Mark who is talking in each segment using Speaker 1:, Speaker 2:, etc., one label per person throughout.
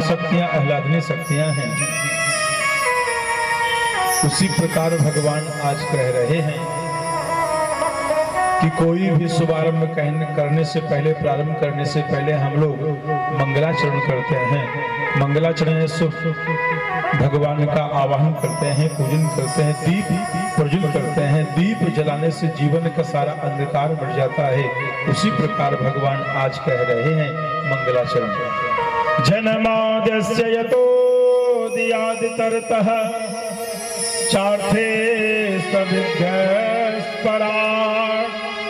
Speaker 1: शक्तियां आह्लादनीय शक्तियां हैं, उसी प्रकार भगवान आज कह रहे हैं कि कोई भी शुभारंभ करने से पहले, प्रारंभ करने से पहले हम लोग मंगलाचरण करते हैं। मंगलाचरण भगवान का आवाहन करते हैं, पूजन करते हैं, दीप प्रज्वलित करते हैं। दीप जलाने से जीवन का सारा अंधकार बढ़ जाता है। उसी प्रकार भगवान आज कह रहे हैं मंगलाचरण। जन्माद्यस्य यतोऽधियादितरतः चार्थे सविद्यस्परा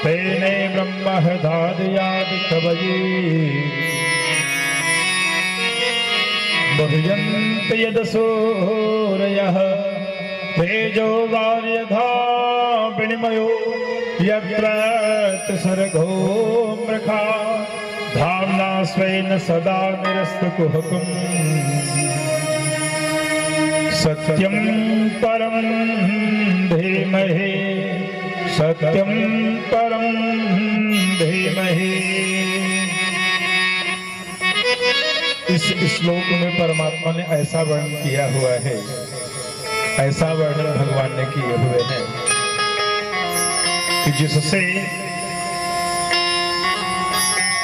Speaker 1: तेने ब्रह्महृदादियादि कवये बहुयन्त यदसूरयः तेजो वार्यधा विनिमयो यत्र सर्गो मृखा धाम्ना स्वेन सदा निरस्तकुहकम् सत्यं परं धीमहि सत्यं परं धीमहि। इस श्लोक में परमात्मा ने ऐसा वर्णन किया हुआ है, ऐसा वर्णन भगवान ने किए हुए हैं कि जिससे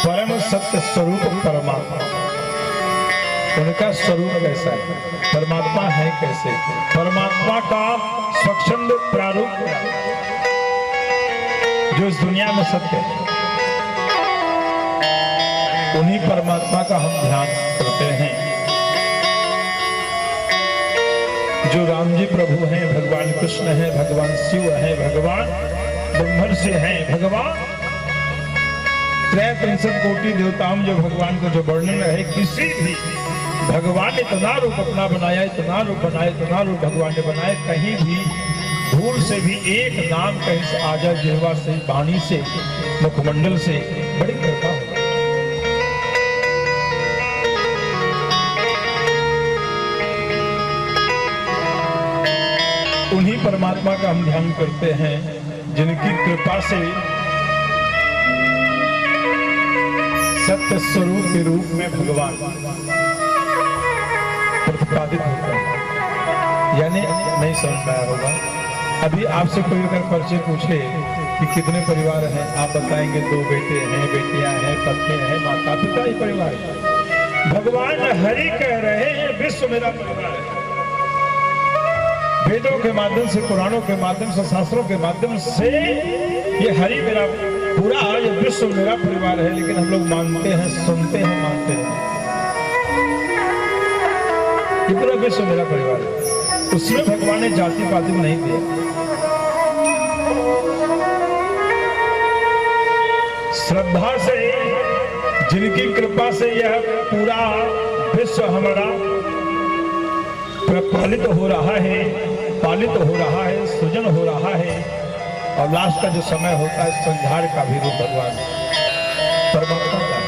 Speaker 1: परम सत्य स्वरूप परमात्मा, उनका स्वरूप कैसा है, परमात्मा है कैसे, परमात्मा का स्वच्छंद प्रारूप जो इस दुनिया में सत्य है, उन्हीं परमात्मा का हम ध्यान करते हैं। जो राम जी प्रभु हैं, भगवान कृष्ण हैं, भगवान शिव हैं, भगवान ब्रह्मर्षि हैं, भगवान त्रैविंशत कोटि देवताओं जो भगवान का जो वर्णन है, किसी भी भगवान ने इतना रूप अपना बनाया, इतना रूप बनाया, इतना रूप भगवान ने बनाया, कहीं भी भूल से भी एक नाम कहीं से आ जाए, जिह्वा से, वाणी से, मुखमंडल से, बड़ी कृपा हो। उन्हीं परमात्मा का हम ध्यान करते हैं जिनकी कृपा से सत्य स्वरूप के रूप में भगवान प्रतिपादित होता है। यानी नहीं समझ पाया होगा, अभी आपसे कोई अगर परिचय पूछे कि कितने परिवार हैं, आप बताएंगे 2 बेटे हैं, बेटियां हैं, पत्नी हैं, माता पिता ही परिवार है। भगवान हरि कह रहे हैं विश्व मेरा परिवार है। वेदों के माध्यम से, पुराणों के माध्यम से, शास्त्रों के माध्यम से ये हरि मेरा पूरा, ये विश्व मेरा परिवार है। लेकिन हम लोग मानते हैं, सुनते हैं, मानते हैं ये पूरा विश्व मेरा परिवार है। उसमें भगवान ने जाति पाति में नहीं दिया। श्रद्धा से, जिनकी कृपा से यह पूरा विश्व हमारा प्रपालित हो रहा है, पालित हो रहा है, सृजन हो रहा है, और लास्ट का जो समय होता है संहार का भी रूप भगवान परमात्मा का।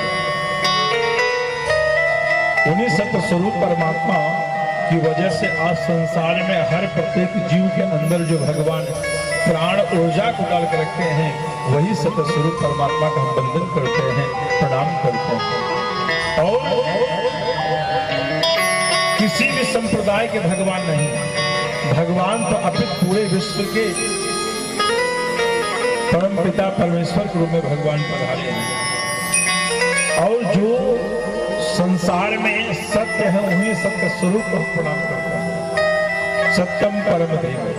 Speaker 1: उन्हीं सत्य स्वरूप परमात्मा की वजह से आज संसार में हर प्रत्येक जीव के अंदर जो भगवान प्राण ऊर्जा को डाल कर रखते हैं, वही सत्य स्वरूप परमात्मा का हम वंदन करते हैं, प्रणाम करते हैं। और किसी भी संप्रदाय के भगवान नहीं, भगवान तो अपित पूरे विश्व के परम पिता परमेश्वर के रूप में भगवान पधारे हैं। और जो संसार में सत्य है, उन्हीं सत्य स्वरूप को प्रणाम करता है। सत्यम परम धीमहि।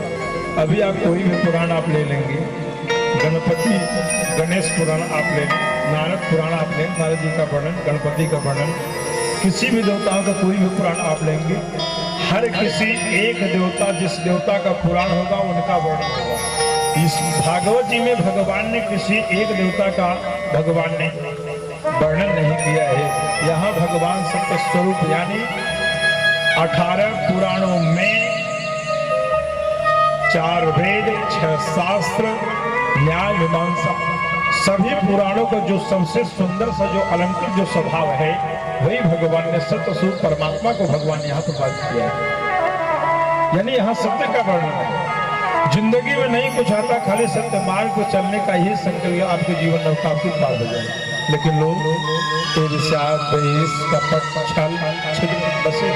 Speaker 1: अभी आप कोई भी पुराण आप ले लेंगे, गणपति गणेश पुराण आप ले, नारद पुराण आप ले, नारद जी का वर्णन, गणपति का वर्णन, किसी भी देवताओं का कोई भी पुराण आप लेंगे, हर किसी एक देवता, जिस देवता का पुराण होगा उनका वर्णन होगा। इस भागवत जी में भगवान ने किसी एक देवता का भगवान ने वर्णन नहीं किया है। यहाँ भगवान सत्य स्वरूप यानी 18 पुराणों में 4 वेद, 6 शास्त्र, न्याय मीमांसा, सभी पुराणों का जो सबसे सुंदर सा जो अलंकृत जो स्वभाव है, वही भगवान ने सत्य स्वरूप परमात्मा को भगवान यहाँ प्रकाशित किया है। यानी यहाँ सत्य का वर्णन है। जिंदगी में नहीं कुछ आता, खाली सत्य मार्ग को चलने का ही संकल्प, आपके जीवन में काफी पार हो जाए। लेकिन लोग ईर्ष्या, द्वेष, कपट, छल, छिद्र बसे।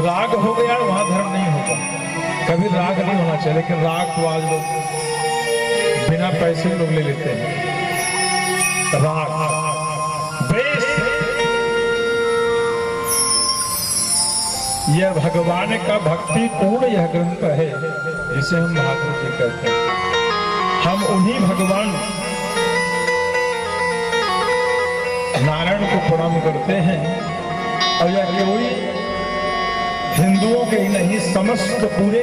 Speaker 1: राग हो गया वहां धर्म नहीं होगा। कभी राग नहीं होना चाहिए, लेकिन राग तो आज लोग बिना पैसे लोग ले लेते हैं। राग बेस यह भगवान का भक्ति पूर्ण यह ग्रंथ है जिसे हम भागवत जी कहते हैं। हम उन्हीं भगवान नारायण को प्रणाम करते हैं। और यह केवल हिंदुओं के ही नहीं, समस्त पूरे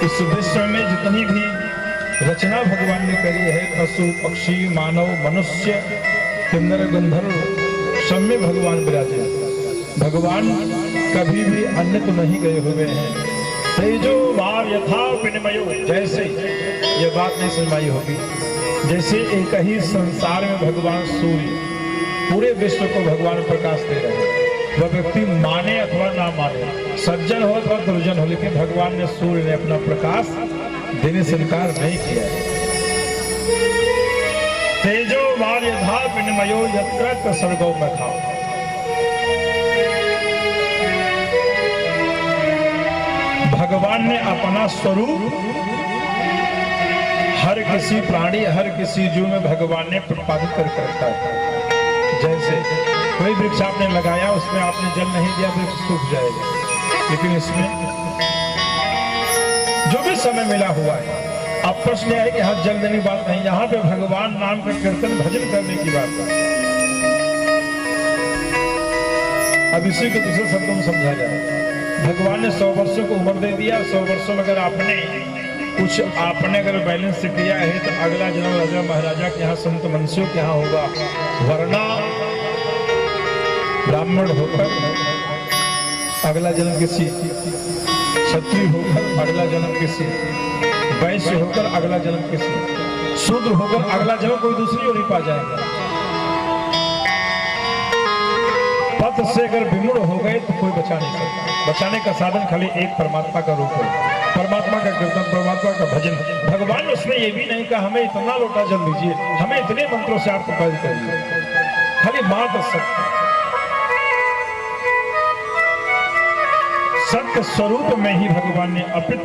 Speaker 1: इस विश्व में जितनी भी रचना भगवान ने करी है, पशु पक्षी मानव मनुष्य किन्नर गंधर्व सब में भगवान विराजे। भगवान कभी भी अन्य तो नहीं गए हुए हैं। तेजो वार यथा विनिमयो, जैसे ये बात नहीं समझाई होगी, जैसे एक ही संसार में भगवान सूर्य पूरे विश्व को भगवान प्रकाश दे रहे हैं। वह व्यक्ति माने अथवा ना माने, सज्जन हो अथवा दुर्जन हो, लेकिन भगवान ने सूर्य ने अपना प्रकाश देने से इनकार नहीं किया है। तेजो वार यथा विनिमयो यत्र सर्गो मखा, भगवान ने अपना स्वरूप हर किसी प्राणी हर किसी जीव में भगवान ने प्रतिपादित करके रखा है। जैसे कोई वृक्ष आपने लगाया, उसमें आपने जल नहीं दिया, वृक्ष सूख जाएगा। लेकिन इसमें जो भी समय मिला हुआ है, अब प्रश्न है कि यहाँ जल देने की बात नहीं, यहाँ पे भगवान नाम का कीर्तन भजन करने की बात है। अब इसी को दूसरे शब्दों में समझा जाए। भगवान ने 100 वर्षों को उम्र दे दिया। 100 वर्षों में अगर आपने अगर बैलेंस किया है तो अगला जन्म राजा महाराजा के यहाँ, संत मनुष्यों के यहाँ होगा, वरना ब्राह्मण होकर अगला जन्म किसी क्षत्रिय होकर, अगला जन्म किसी वैश्य होकर, अगला जन्म किसी शूद्र होकर, अगला जन्म कोई दूसरी ओर ही पा जाएगा। पथ से अगर विमुड़ हो गए तो कोई बचा नहीं सकता। बचाने का साधन खाली एक परमात्मा का रूप है, परमात्मा का कीर्तन, परमात्मा का भजन। भगवान ने उसमें ये भी नहीं कहा हमें इतना लोटा जल दीजिए, हमें इतने मंत्रों से आपको पैदा करिए, खाली मात्र सत्य स्वरूप में ही भगवान ने अपित।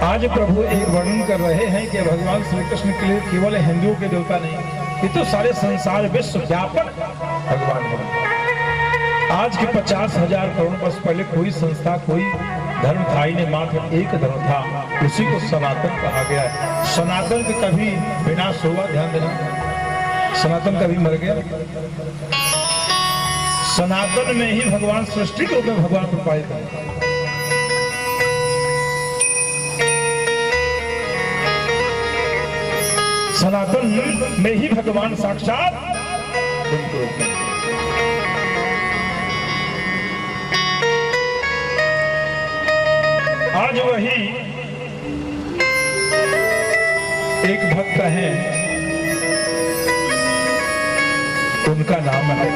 Speaker 1: आज प्रभु एक वर्णन कर रहे हैं कि भगवान श्री कृष्ण के लिए केवल हिंदुओं के देवता नहीं, ये तो सारे संसार विश्व व्यापक भगवान है। आज के 50,000 करोड़ वर्ष पहले कोई संस्था कोई धर्म था ही नहीं, मात्र एक धर्म था, उसी को सनातन कहा गया है। सनातन का कभी विनाश हुआ? ध्यान देना, सनातन कभी मर गया? सनातन में ही भगवान सृष्टि के रूप में भगवान प्रतिपादित है। सनातन में ही भगवान साक्षात आज वही एक भक्त है, उनका नाम है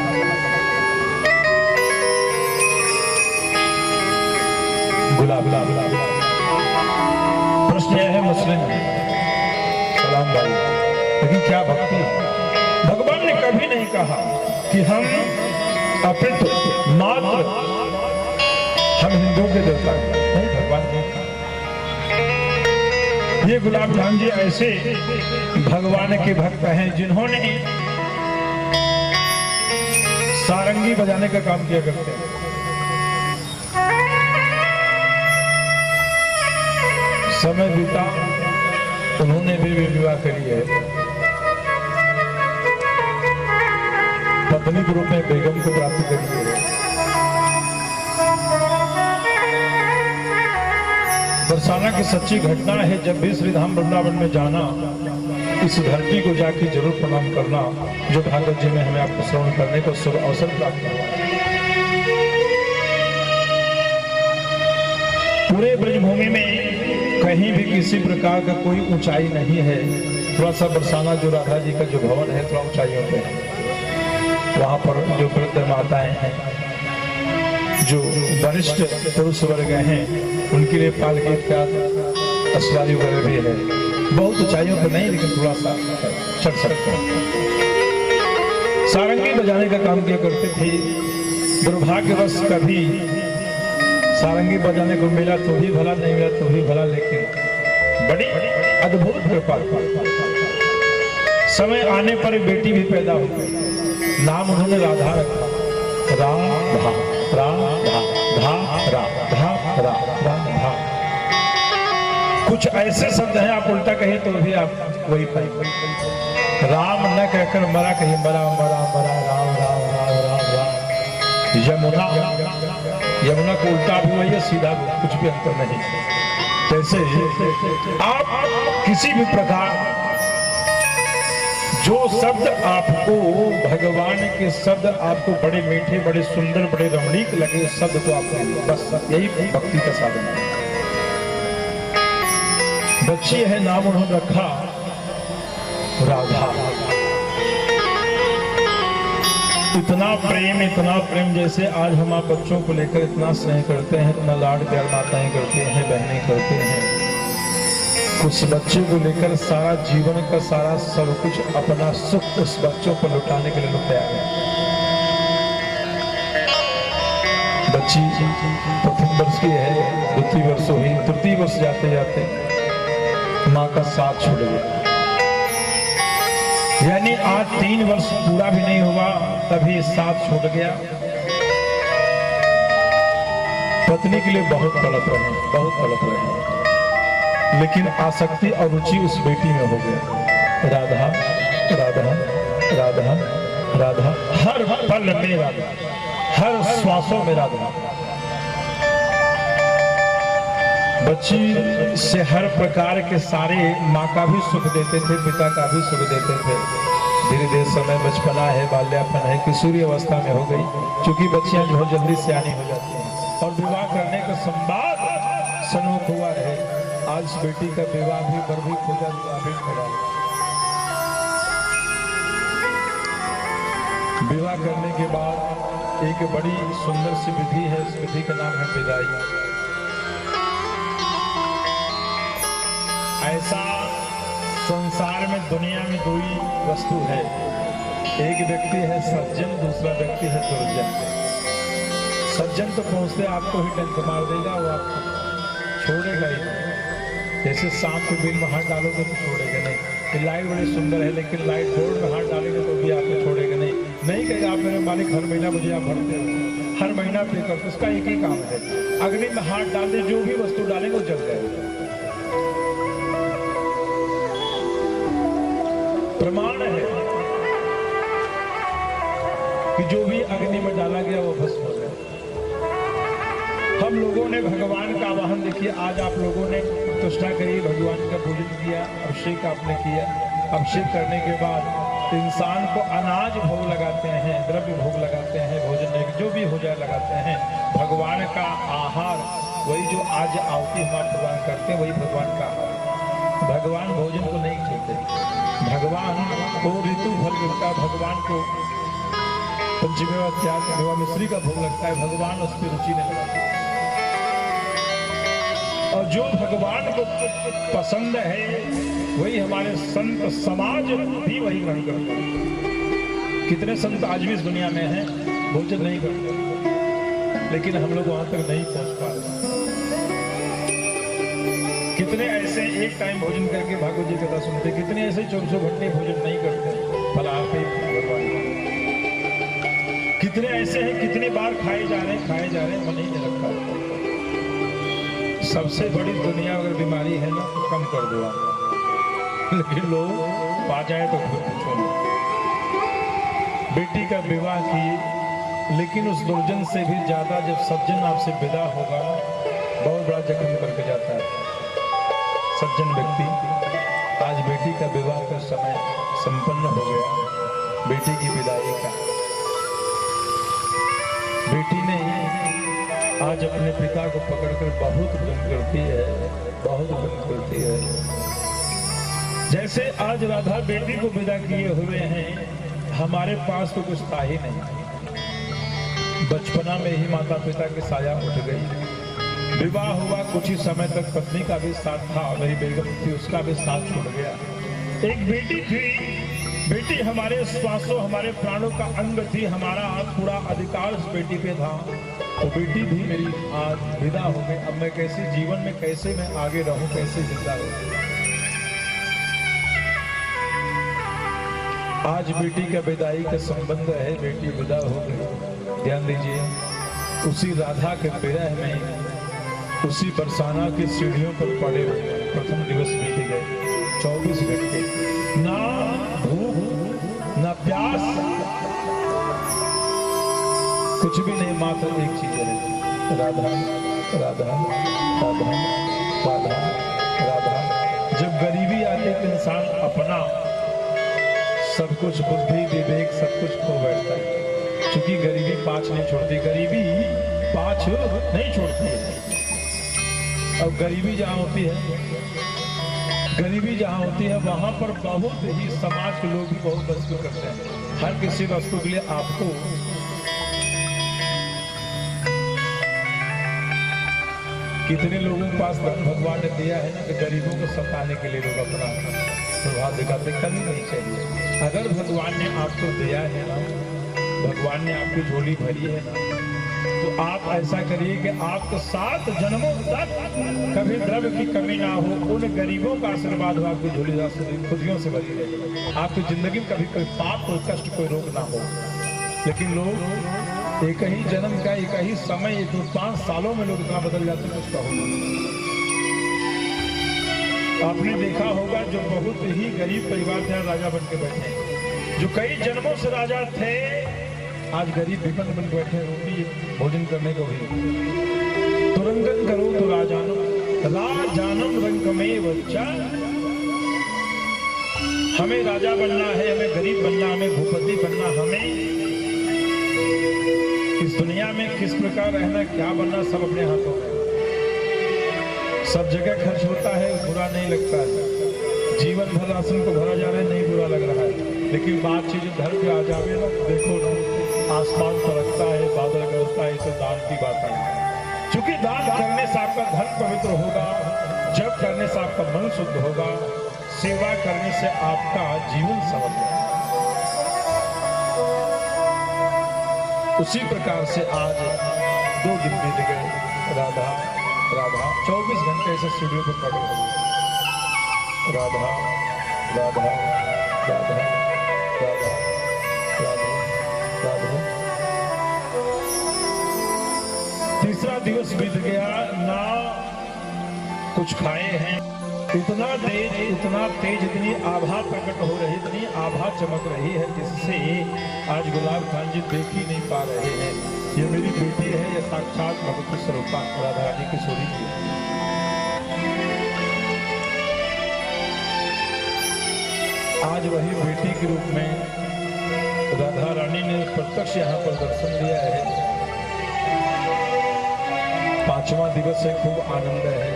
Speaker 1: गुलाब। प्रश्न यह है मुस्लिम सलाम भाई, लेकिन क्या भक्ति? भगवान ने कभी नहीं कहा कि हम अपित मात्र हम हिंदुओं के देवता नहीं, भगवान ने। ये गुलाब जान जी ऐसे भगवान के भक्त हैं जिन्होंने सारंगी बजाने का काम किया करते हैं। समय बीता, उन्होंने भी विवाह करी है, पत्नी के रूप में बेगम को प्राप्त करी है। बरसाना की सच्ची घटना है, जब भी श्री धाम वृंदावन में जाना, इस धरती को जाके जरूर प्रणाम करना, जो भागवत जी में हमें आपको श्रवण करने को शुभ अवसर प्राप्त हुआ। पूरे ब्रजभूमि में कहीं भी किसी प्रकार का कोई ऊंचाई नहीं है। थोड़ा सा बरसाना जो राधा जी का जो भवन है थोड़ा ऊंचाइयों पे है, वहां पर जो वृद्ध माताएं हैं, जो वरिष्ठ पुरुष वर्ग हैं, उनके लिए पालकी का अश्वारी वगैरह भी है। बहुत ऊंचाइयों पर नहीं, लेकिन थोड़ा सा चढ़ सकते हैं। सारंगी बजाने का काम किया करते थे। दुर्भाग्यवश कभी सारंगी बजाने को मिला तो भी भला, नहीं मिला तो भी भला, लेकिन बड़ी अद्भुत कृपा। समय आने पर एक बेटी भी पैदा हो गई। नाम उन्होंने राधा रखा। राधा राधा धा रा धा रा धा धा। कुछ ऐसे शब्द हैं आप उल्टा कहे तो भी आप वही पाएंगे। राम न कहकर मरा, कहीं मरा मरा मरा राम राम राम राम राम। यमुना, यमुना को उल्टा भी वही है, सीधा कुछ भी अंतर नहीं। जैसे आप किसी भी प्रकार जो शब्द आपको, भगवान के शब्द आपको बड़े मीठे, बड़े सुंदर, बड़े रमणीक लगे, शब्द को आपको बस यही भक्ति का साधन है। बच्ची है, नाम उन्होंने रखा राधा। इतना प्रेम जैसे आज हम आप बच्चों को लेकर इतना स्नेह करते हैं, इतना लाड प्यार माताएं करते हैं, बहनें करते हैं। उस बच्चे को लेकर सारा जीवन का सारा सब कुछ, अपना सुख उस बच्चों पर लुटाने के लिए लोग तैयार हैं। बच्ची प्रथम वर्ष की है, द्वितीय वर्ष हुई, तृतीय वर्ष जाते जाते माँ का साथ छूट गया। यानी आज 3 वर्ष पूरा भी नहीं हुआ तभी साथ छूट गया। पत्नी के लिए बहुत तड़प रहे, लेकिन आसक्ति और रुचि उस बेटी में हो गया। राधा राधा राधा राधा, हर पल में राधा, हर श्वासों में राधा। बच्ची से हर प्रकार के सारे माँ का भी सुख देते थे, पिता का भी सुख देते थे। धीरे धीरे समय बचपना है, बाल्यापन है, किशोरी अवस्था में हो गई। चूंकि बच्चियां बहुत जल्दी सियानी हो जाती हैं और विवाह करने का संवाद सन्मुख हुआ है। आज बेटी का विवाह भी गर्भी खुदा भी खड़ा। विवाह करने के बाद एक बड़ी सुंदर सी विधि है, इस विधि का नाम है विदाई। ऐसा संसार में, दुनिया में दो ही वस्तु है, एक व्यक्ति है सज्जन, दूसरा व्यक्ति है दुर्जन। सज्जन तो पहुंचते आपको ही डंक मार देगा, वो आपको छोड़ेगा ही नहीं। जैसे सांप के बिल में हाथ डालोगे तो छोड़ेगा नहीं। ये लाइट बड़ी सुंदर है, लेकिन लाइट बोर्ड में हाथ डालेंगे तो भी आपको छोड़ेगा नहीं। नहीं कहेगा आप मेरे मालिक हर महीना मुझे आप भरते हो, हर महीना पे करते। उसका एक ही काम है, अग्नि में हाथ डाल दे, जो भी वस्तु डालेंगे वो जल जाएगा। प्रमाण है कि जो भी अग्नि में डाला गया वो भस्म हो गया। हम लोगों ने भगवान का आवाहन, देखिए आज आप लोगों ने प्रतिष्ठा करी, भगवान का पूजन किया, अभिषेक आपने किया। अभिषेक करने के बाद इंसान को अनाज भोग लगाते हैं, द्रव्य भोग लगाते हैं, भोजन जो भी हो जाए लगाते हैं। भगवान का आहार वही जो आज आहुति हम प्रदान करते हैं, वही भगवान का आहार। भगवान भोजन को नहीं खेते, भगवान को ऋतु फल मिलता है, भगवान को पंचमेवा त्याग मेवा मिश्री का भोग लगता है, भगवान उस पर रुचि नहीं लगाते। और जो भगवान को पसंद है वही हमारे संत समाज भी वही ग्रहण करते हैं। कितने संत आज भी इस दुनिया में हैं, भोजन नहीं करते, लेकिन हम लोग वहां तक नहीं पहुंच पा रहे। कितने ऐसे एक टाइम भोजन करके भागवत जी कथा सुनते, कितने ऐसे 24 घंटे भोजन नहीं करते, फलाहार पे भगवान। कितने ऐसे हैं, कितनी बार खाए जा रहे मन ही नहीं लगता। सबसे बड़ी दुनिया अगर बीमारी है ना तो कम कर दो आप, लेकिन लोग पा जाए तो खुद पूछो ना। बेटी का विवाह की, लेकिन उस दुर्जन से भी ज्यादा जब सज्जन आपसे विदा होगा बहुत बड़ा जख्म करके जाता है। सज्जन व्यक्ति, आज बेटी का विवाह का समय संपन्न हो गया, बेटी की विदाई का। बेटी ने आज अपने पिता को पकड़कर बहुत प्रेम करती है, बहुत प्रेम करती है। जैसे आज राधा बेटी को विदा किए हुए हैं, हमारे पास तो कुछ था ही नहीं। बचपना में ही माता पिता की साया उठ गई। विवाह हुआ, कुछ ही समय तक पत्नी का भी साथ था, मेरी बेगम थी, उसका भी साथ छूट गया। एक बेटी थी बेटी हमारे श्वासों हमारे प्राणों का अंग थी, हमारा पूरा अधिकार उस बेटी पे था। तो बेटी भी मेरी आज विदा हो गई। अब मैं कैसे जीवन में कैसे मैं आगे रहूं, कैसे जिंदा रहूं। आज बेटी का विदाई का संबंध है, बेटी विदा हो गई। ध्यान दीजिए, उसी राधा के विरह में उसी बरसाना की सीढ़ियों पर पड़े प्रथम दिवस बीत गए। 24 घंटे ना भूख ना प्यास, कुछ भी नहीं, मात्र एक चीज है, राधा राधा राधा राधा राधा। जब गरीबी आती है तो इंसान अपना सब कुछ, बुद्धि विवेक सब कुछ खो बैठता है। क्योंकि गरीबी पाछ नहीं छोड़ती, गरीबी पाछ नहीं छोड़ती है। अब गरीबी जहाँ होती है वहां पर बहुत ही समाज के लोग भी बहुत वस्तु करते हैं। हर किसी वस्तु के लिए आपको कितने लोगों के पास धन भगवान ने दिया है ना, कि गरीबों को सताने के लिए लोग अपना प्रभाव दिखाते। कभी नहीं चाहिए। अगर भगवान ने आपको दिया है ना, भगवान ने आपकी झोली भरी है ना, तो आप ऐसा करिए कि आपको 7 जन्मों तक कभी द्रव्य की कमी ना हो। उन गरीबों का आशीर्वाद हो, आपकी झोली खुदियों से भरी रहे। आपकी जिंदगी में कभी कोई पाप, कोई कष्ट, कोई रोग ना हो। लेकिन लोग एक ही जन्म का, एक ही समय, 2-5 सालों में लोग इतना बदल जाते हैं, उसका होगा। आपने देखा होगा जो बहुत ही गरीब परिवार थे, राजा बन के बैठे, जो कई जन्मों से राजा थे, आज गरीब भिखमंग बन के बैठे, रोटी भोजन करने को भी। तुरंगन करो तो राजानम रंग में बच्चा। हमें राजा बनना है, हमें गरीब बनना, हमें भूपति बनना, हमें इस दुनिया में किस प्रकार रहना, क्या बनना, सब अपने हाथों में। सब जगह खर्च होता है, बुरा नहीं लगता है। जीवन भर राशन को भरा जा रहा है, नहीं बुरा लग रहा है। लेकिन बात चीज धर्म पे आ जावे ना, देखो ना, आसमान तरकता है, बादल गरजता है, तो दान की बात है। क्योंकि दान करने से आपका धन पवित्र होगा, जप करने से आपका मन शुद्ध होगा, सेवा करने से आपका जीवन सफल होगा। उसी प्रकार से आज 2 दिन बीत गए। राधा राधा 24 घंटे से सीढ़ियों पर पड़े हुए। राधा राधा राधा राधा राधा राधा। तीसरा दिवस बीत गया, ना कुछ खाए हैं। इतना तेज इतनी आभा प्रकट हो रही, इतनी आभा चमक रही है, जिससे आज गुलाब खान जी देख ही नहीं पा रहे हैं। ये मेरी बेटी है, ये साक्षात भगवती स्वरूपा राधा रानी की किशोरी की। आज वही बेटी के रूप में राधा रानी ने प्रत्यक्ष यहाँ पर दर्शन दिया है। 5वां दिवस है, खूब आनंद है।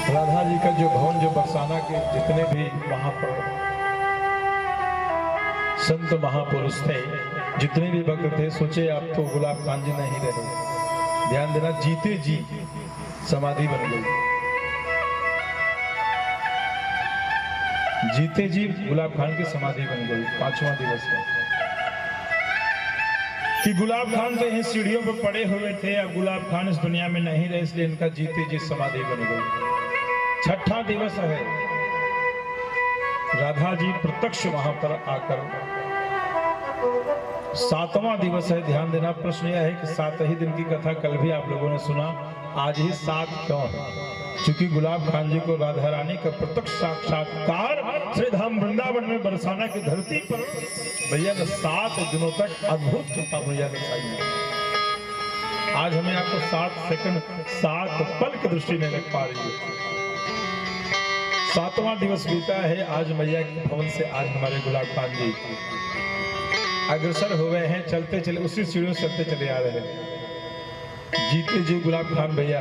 Speaker 1: राधा जी का जो भवन, जो बरसाना के जितने भी वहां पर संत महापुरुष थे, जितने भी भक्त थे, सोचे आप तो गुलाब खान जी नहीं रहे। ध्यान देना, जीते जी समाधि बन गई। जीते जी गुलाब खान की समाधि बन गई। 5वां दिवस है कि गुलाब खान तो इन सीढ़ियों पर पड़े हुए थे, अब गुलाब खान इस दुनिया में नहीं रहे, इसलिए इनका जीते जी समाधि बन गई। 6ठा दिवस है, राधा जी प्रत्यक्ष वहां पर आकर। 7वां दिवस है। ध्यान देना, प्रश्न यह है कि 7 ही दिन की कथा कल भी आप लोगों ने सुना, आज ही 7 क्यों है? क्योंकि गुलाब खान जी को राधा रानी का प्रत्यक्ष साक्षात्कार श्री धाम वृंदावन में बरसाना की धरती पर भैया ने 7 दिनों तक अद्भुत कृपा भैया दिखाई है। आज हमें आपको 7 सेकंड 7 पल की दृष्टि नहीं लग पा रही है। 7वां दिवस बीता है। आज मैया के भवन से आज हमारे गुलाब खान जी अग्रसर हो गए हैं, चलते चले उसी सीढ़ियों से चलते चले आ रहे हैं। जीते जी गुलाब खान भैया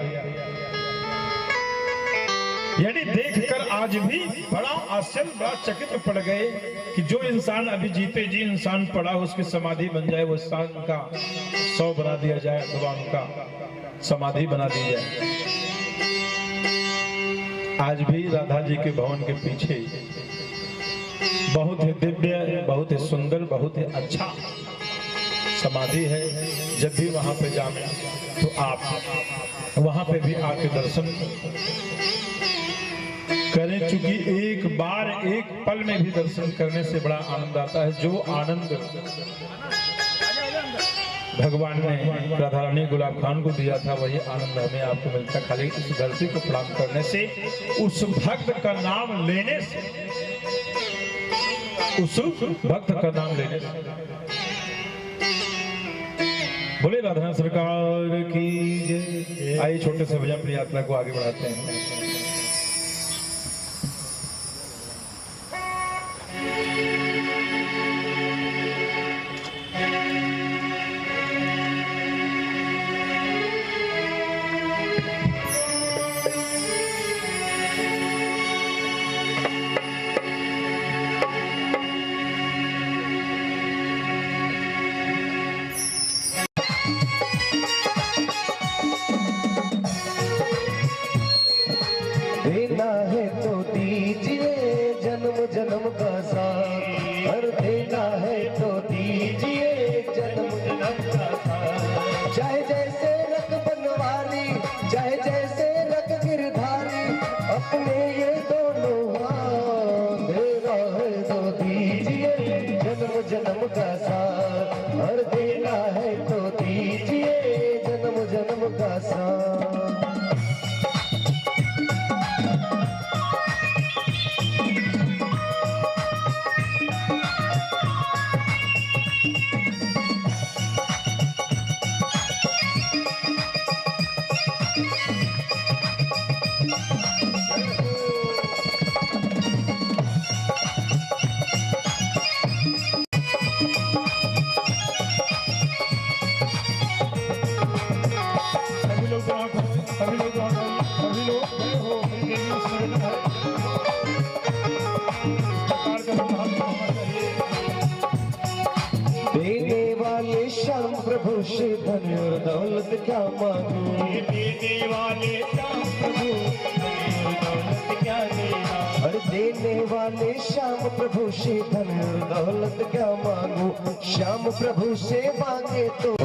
Speaker 1: यानी देखकर आज भी बड़ा आश्चर्य, बड़ा चकित पड़ गए कि जो इंसान अभी जीते जी इंसान पड़ा उसकी समाधि बन जाए, वो इंसान का 100 बना दिया जाए, भगवान का समाधि बना दी जाए। आज भी राधा जी के भवन के पीछे बहुत ही दिव्य, बहुत ही सुंदर, बहुत ही अच्छा समाधि है। जब भी वहां पे जाए तो आप वहां पे भी आके दर्शन करें, क्योंकि एक बार एक पल में भी दर्शन करने से बड़ा आनंद आता है। जो आनंद भगवान ने राधा रानी गुलाब खान को दिया था, वही आनंद हमें आपको मिलता खाली उस धरती को प्रणाम करने से, उस भक्त का नाम लेने से, उस भक्त का नाम लेने से। बोले राधा सरकार की जय। आइए छोटे से भजन अपनी यात्रा को आगे बढ़ाते हैं।
Speaker 2: देना है तो दीजिए जन्म जन्म का साथ, और देना है तो दीजिए जन्म जन्म का साथ। चाहे जैसे रख बनवाली, चाहे जैसे रख गिरधारी, अपने ये दोनों हाथ। देना है तो दीजिए जन्म जन्म का साथ, और देना है तो दीजिए जन्म जन्म का साथ। देने वाले श्याम प्रभु से धन और दौलत क्या मांगू, देने वाले श्याम प्रभु धन और दौलत क्या देना। और देने वाले श्याम प्रभु से धन और दौलत क्या मांगू, श्याम प्रभु से मांगे तो